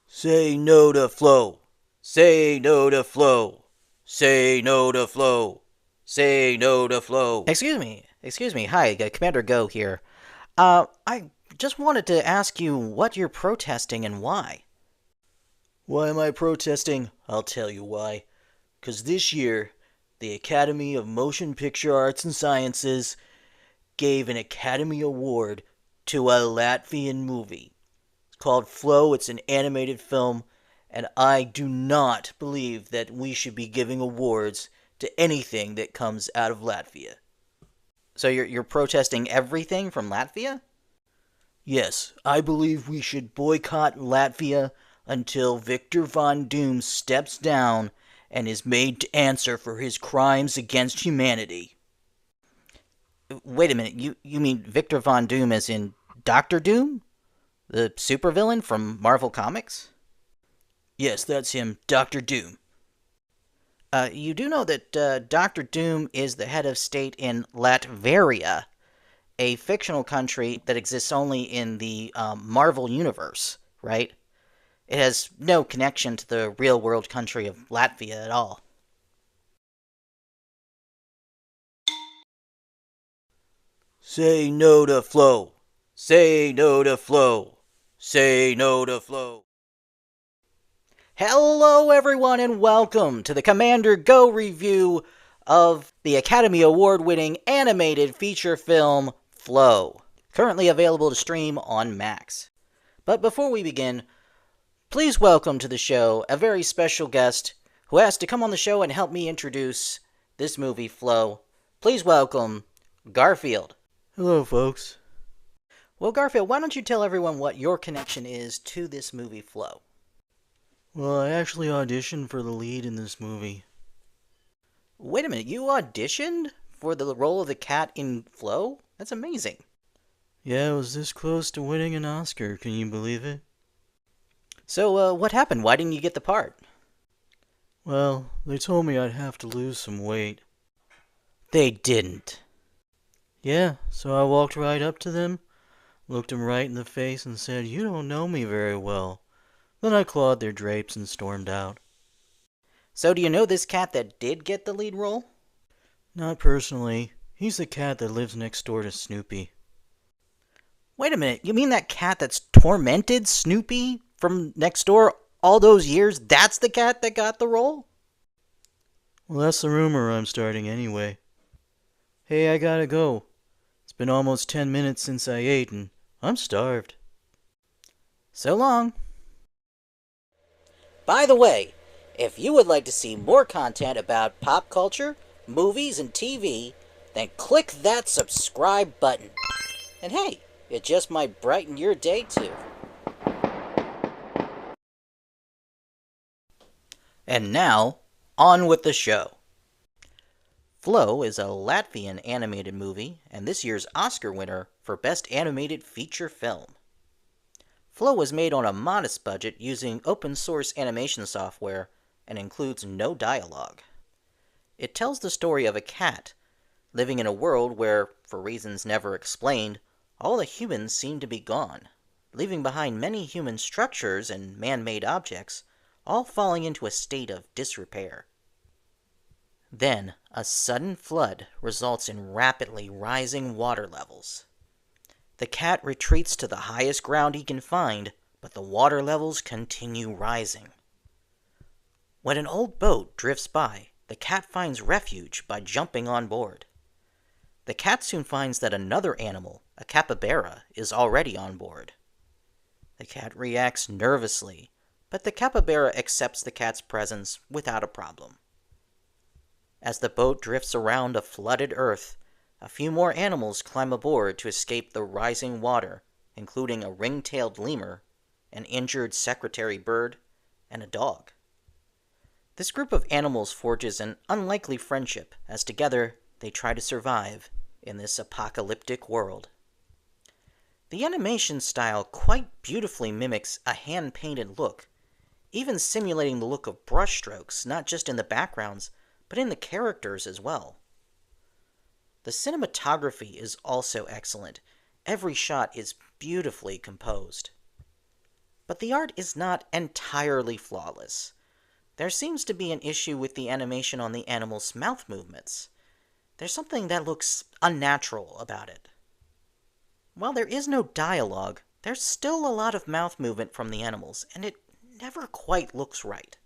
Say no to flow. Say no to flow. Say no to flow. Say no to flow. Excuse me. Hi, Commander Go here. I just wanted to ask you what you're protesting and why. Why am I protesting? I'll tell you why. 'Cause this year, the Academy of Motion Picture Arts and Sciences gave an Academy Award to a Latvian movie. It's called Flow. It's an animated film, and I do not believe that we should be giving awards to anything that comes out of Latvia. So you're protesting everything from Latvia? Yes, I believe we should boycott Latvia until Victor Von Doom steps down and is made to answer for his crimes against humanity. Wait a minute. You mean Victor Von Doom as in Doctor Doom, the supervillain from Marvel Comics? Yes, that's him, Doctor Doom. You do know that Doctor Doom is the head of state in Latveria, a fictional country that exists only in the Marvel universe, right? It has no connection to the real world country of Latvia at all. Say no to flow. Say no to flow. Say no to flow. Hello, everyone, and welcome to the Commander Go review of the Academy Award winning animated feature film Flow, currently available to stream on Max. But before we begin, please welcome to the show a very special guest who asked to come on the show and help me introduce this movie, Flow. Please welcome Garfield. Hello, folks. Well, Garfield, why don't you tell everyone what your connection is to this movie, Flow? Well, I actually auditioned for the lead in this movie. Wait a minute, you auditioned for the role of the cat in Flow? That's amazing. Yeah, I was this close to winning an Oscar, can you believe it? So, what happened? Why didn't you get the part? Well, they told me I'd have to lose some weight. They didn't. Yeah, so I walked right up to them, looked them right in the face, and said, "You don't know me very well." Then I clawed their drapes and stormed out. So, do you know this cat that did get the lead role? Not personally. He's the cat that lives next door to Snoopy. Wait a minute, you mean that cat that's tormented Snoopy from next door all those years? That's the cat that got the role? Well, that's the rumor I'm starting anyway. Hey, I gotta go. It's been almost 10 minutes since I ate, and I'm starved. So long. By the way, if you would like to see more content about pop culture, movies, and TV, then click that subscribe button. And hey, it just might brighten your day too. And now, on with the show. Flow is a Latvian animated movie and this year's Oscar winner for Best Animated Feature Film. Flow was made on a modest budget using open source animation software and includes no dialogue. It tells the story of a cat living in a world where, for reasons never explained, all the humans seem to be gone, leaving behind many human structures and man-made objects, all falling into a state of disrepair. Then, a sudden flood results in rapidly rising water levels. The cat retreats to the highest ground he can find, but the water levels continue rising. When an old boat drifts by, the cat finds refuge by jumping on board. The cat soon finds that another animal, a capybara, is already on board. The cat reacts nervously, but the capybara accepts the cat's presence without a problem. As the boat drifts around a flooded earth, a few more animals climb aboard to escape the rising water, including a ring-tailed lemur, an injured secretary bird, and a dog. This group of animals forges an unlikely friendship as together they try to survive in this apocalyptic world. The animation style quite beautifully mimics a hand-painted look, even simulating the look of brushstrokes not just in the backgrounds, but in the characters as well. The cinematography is also excellent. Every shot is beautifully composed. But the art is not entirely flawless. There seems to be an issue with the animation on the animals' mouth movements. There's something that looks unnatural about it. While there is no dialogue, there's still a lot of mouth movement from the animals, and it never quite looks right.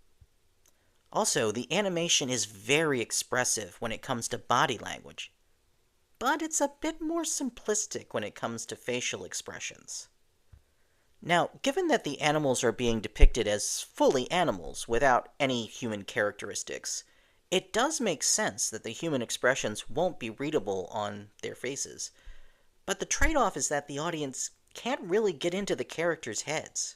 Also, the animation is very expressive when it comes to body language, but it's a bit more simplistic when it comes to facial expressions. Now, given that the animals are being depicted as fully animals without any human characteristics, it does make sense that the human expressions won't be readable on their faces. But the trade-off is that the audience can't really get into the characters' heads.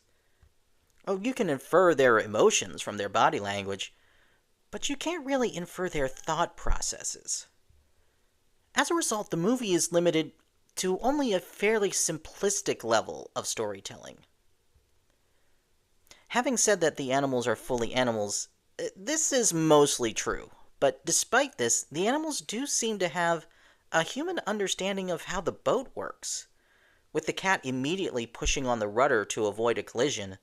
Oh, you can infer their emotions from their body language, but you can't really infer their thought processes. As a result, the movie is limited to only a fairly simplistic level of storytelling. Having said that the animals are fully animals, this is mostly true, but despite this, the animals do seem to have a human understanding of how the boat works, with the cat immediately pushing on the rudder to avoid a collision,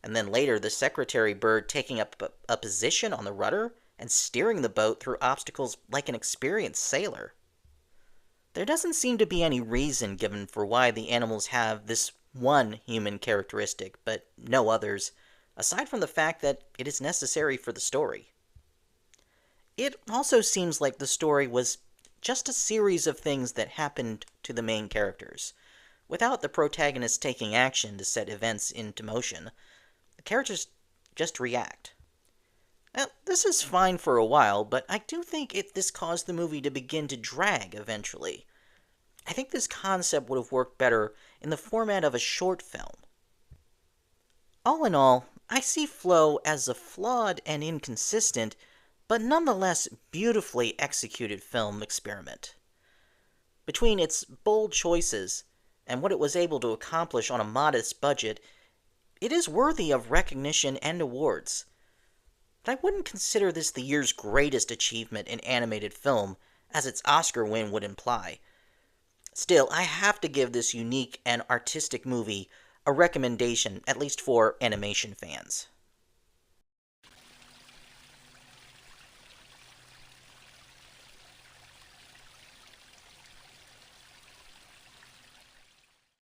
and then later the secretary bird taking up a position on the rudder and steering the boat through obstacles like an experienced sailor. There doesn't seem to be any reason given for why the animals have this one human characteristic, but no others, aside from the fact that it is necessary for the story. It also seems like the story was just a series of things that happened to the main characters. Without the protagonist taking action to set events into motion, the characters just react. Now, this is fine for a while, but I do think this caused the movie to begin to drag eventually. I think this concept would have worked better in the format of a short film. All in all, I see Flow as a flawed and inconsistent, but nonetheless beautifully executed film experiment. Between its bold choices and what it was able to accomplish on a modest budget, it is worthy of recognition and awards. But I wouldn't consider this the year's greatest achievement in animated film, as its Oscar win would imply. Still, I have to give this unique and artistic movie a recommendation, at least for animation fans.